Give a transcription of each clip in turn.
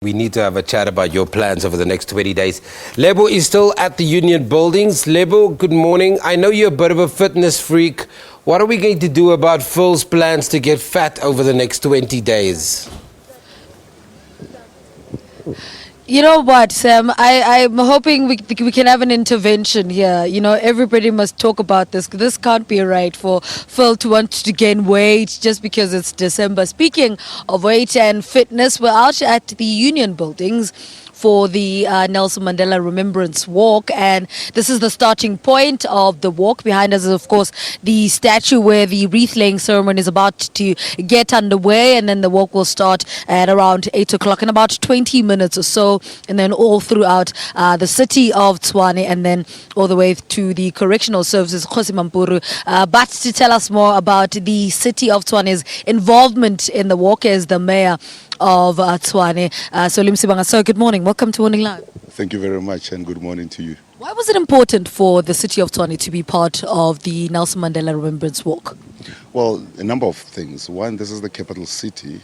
We need to have a chat about your plans over the next 20 days. Lebo is still at the Union Buildings. Lebo, good morning. I know you're a bit of a fitness freak. What are we going to do about Phil's plans to get fat over the next 20 days? You know what, Sam? I'm hoping we can have an intervention here. You know, everybody must talk about this. This can't be right for Phil to want to gain weight just because it's December. Speaking of weight and fitness, we're out at the Union Buildings for the Nelson Mandela Remembrance Walk, and this is the starting point of the walk. Behind us is, of course, the statue where the wreath-laying ceremony is about to get underway, and then the walk will start at around 8 o'clock in about 20 minutes or so, and then all throughout the city of Tshwane, and then all the way to the correctional services, but to tell us more about the city of Tshwane's involvement in the walk is the mayor of Tshwane, Msimanga. So good morning. Welcome to Morning Live. Thank you very much and good morning to you. Why was it important for the city of Tshwane to be part of the Nelson Mandela Remembrance Walk? Well, a number of things. One, this is the capital city.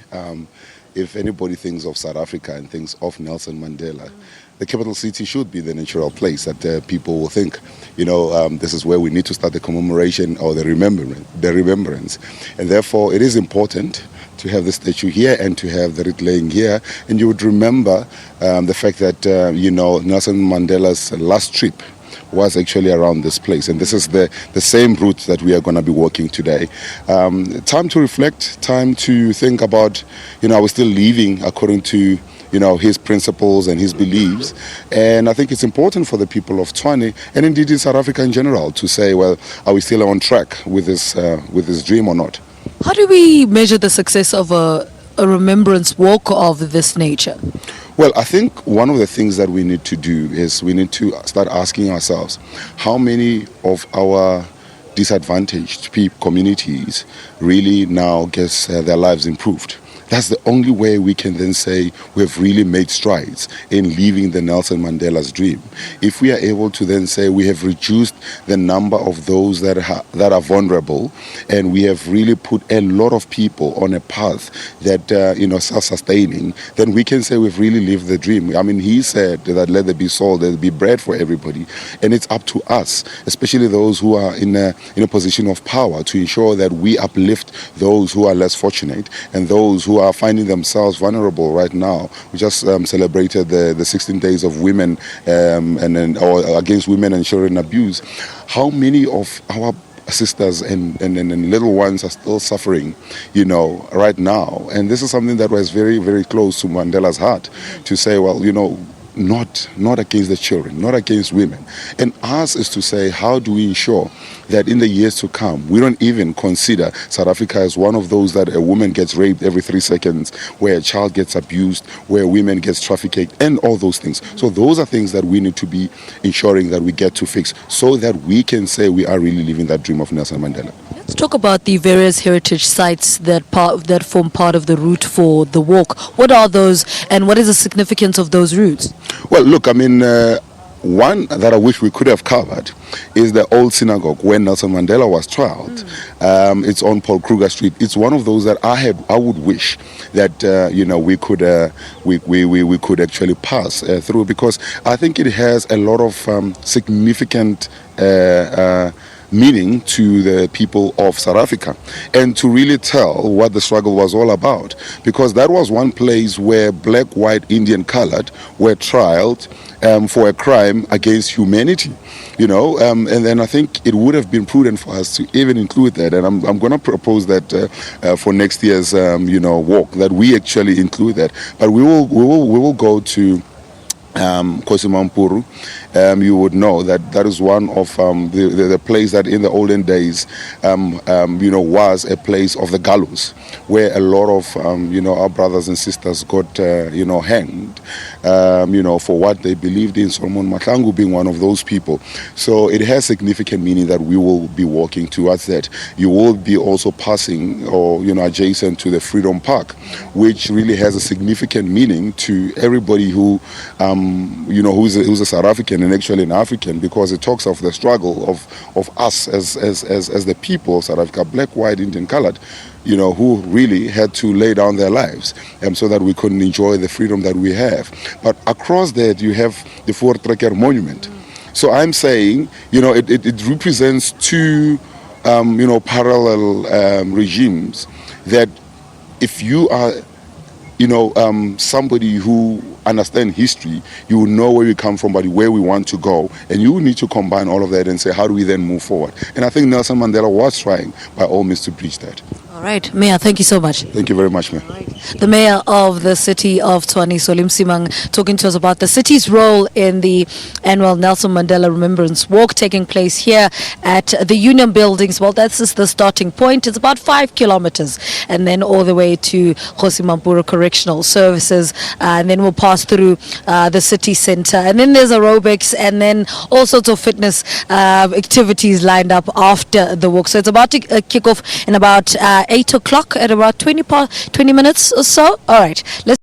If anybody thinks of South Africa and thinks of Nelson Mandela, the capital city should be the natural place that people will think, this is where we need to start the commemoration or the remembrance. And therefore, it is important to have the statue here and to have the wreath laying here. And you would remember the fact that, Nelson Mandela's last trip was actually around this place. And this is the same route that we are going to be walking today. Time to reflect, time to think about, are we still living according to his principles and his beliefs. And I think it's important for the people of Tshwane, and indeed in South Africa in general, to say, well, are we still on track with this dream or not? How do we measure the success of a remembrance walk of this nature? Well, I think one of the things that we need to do is we need to start asking ourselves, how many of our disadvantaged communities really now get their lives improved? That's the only way we can then say we have really made strides in living the Nelson Mandela's dream. If we are able to then say we have reduced the number of those that are vulnerable, and we have really put a lot of people on a path that self-sustaining, then we can say we've really lived the dream. I mean, he said that let there be salt, there be bread for everybody, and it's up to us, especially those who are in a position of power, to ensure that we uplift those who are less fortunate and those who are finding themselves vulnerable right now. We just celebrated the 16 days of women or against women and children abuse. How many of our sisters and little ones are still suffering, right now? And this is something that was very, very close to Mandela's heart, to say, well, not against the children, not against women. And ours is to say, how do we ensure that in the years to come, we don't even consider South Africa as one of those that a woman gets raped every 3 seconds, where a child gets abused, where women gets trafficked, and all those things. So those are things that we need to be ensuring that we get to fix, so that we can say we are really living that dream of Nelson Mandela. Let's talk about the various heritage sites that form part of the route for the walk. What are those, and what is the significance of those routes? Well, look, I mean, one that I wish we could have covered is the old synagogue where Nelson Mandela was trialed. It's on Paul Kruger Street. It's one of those that I would wish that we could actually pass through, because I think it has a lot of significant meaning to the people of South Africa, and to really tell what the struggle was all about, because that was one place where black, white, Indian, colored were trialed for a crime against humanity, and then I think it would have been prudent for us to even include that, and I'm going to propose that for next year's walk, that we actually include that. But we will go to Kosimampuru. You would know that is one of the place that in the olden days was a place of the gallows, where a lot of our brothers and sisters got hanged for what they believed in, Solomon Mahlangu being one of those people. So it has significant meaning that we will be walking towards that. You will be also passing or adjacent to the Freedom Park, which really has a significant meaning to everybody who who's a South African and actually an African, because it talks of the struggle of us as the people of South Africa, black, white, Indian, colored, you know, who really had to lay down their lives so that we could enjoy the freedom that we have. But across that, you have the Voortrekker Monument. So I'm saying, you know, it represents two, you know, parallel regimes that if you are, you know, somebody who understands history, you will know where we come from, but where we want to go. And you need to combine all of that and say, how do we then move forward? And I think Nelson Mandela was trying, by all means, to bridge that. All right, Mayor, thank you so much. Thank you very much, ma'am. The mayor of the city of Tshwane, Msimanga, talking to us about the city's role in the annual Nelson Mandela Remembrance Walk taking place here at the Union Buildings. Well, that's just the starting point. It's about 5 kilometers, and then all the way to Kgosi Correctional Services, and then we'll pass through the city center, and then there's aerobics, and then all sorts of fitness activities lined up after the walk. So it's about to kick off in about 8 o'clock, at about 20 minutes or so. All right, let's